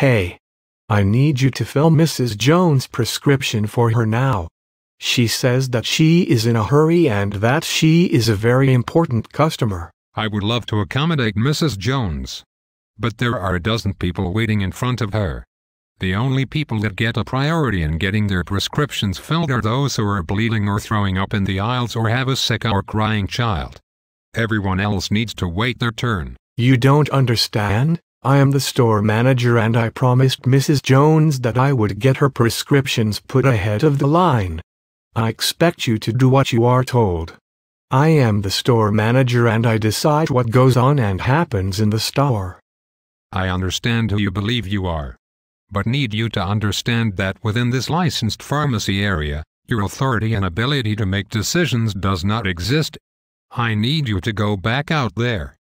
Hey, I need you to fill Mrs. Jones' prescription for her now. She says that she is in a hurry and that she is a very important customer. I would love to accommodate Mrs. Jones, but there are a dozen people waiting in front of her. The only people that get a priority in getting their prescriptions filled are those who are bleeding or throwing up in the aisles or have a sick or crying child. Everyone else needs to wait their turn. You don't understand? I am the store manager and I promised Mrs. Jones that I would get her prescriptions put ahead of the line. I expect you to do what you are told. I am the store manager and I decide what goes on and happens in the store. I understand who you believe you are, but need you to understand that within this licensed pharmacy area, your authority and ability to make decisions does not exist. I need you to go back out there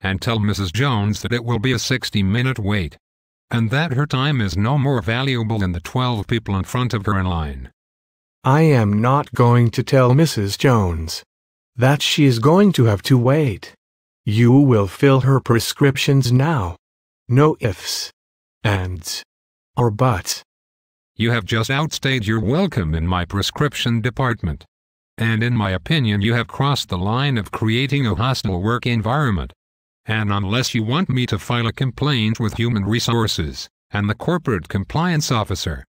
and tell Mrs. Jones that it will be a 60-minute wait, and that her time is no more valuable than the 12 people in front of her in line. I am not going to tell Mrs. Jones that she is going to have to wait. You will fill her prescriptions now. No ifs, ands, or buts. You have just outstayed your welcome in my prescription department. And in my opinion you have crossed the line of creating a hostile work environment. And unless you want me to file a complaint with Human Resources and the Corporate Compliance Officer,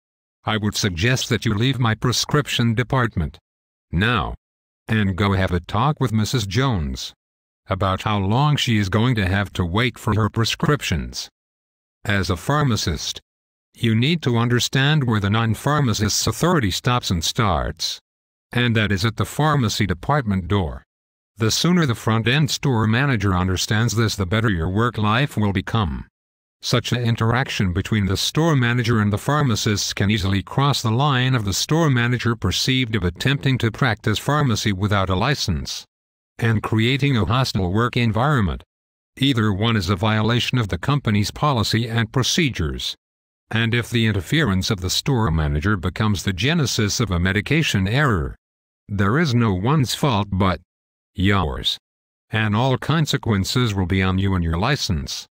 I would suggest that you leave my prescription department now and go have a talk with Mrs. Jones about how long she is going to have to wait for her prescriptions. As a pharmacist, you need to understand where the non-pharmacist's authority stops and starts, and that is at the pharmacy department door. The sooner the front-end store manager understands this, the better your work life will become. Such an interaction between the store manager and the pharmacist can easily cross the line of the store manager perceived of attempting to practice pharmacy without a license and creating a hostile work environment. Either one is a violation of the company's policy and procedures. And if the interference of the store manager becomes the genesis of a medication error, there is no one's fault but yours, and all consequences will be on you and your license.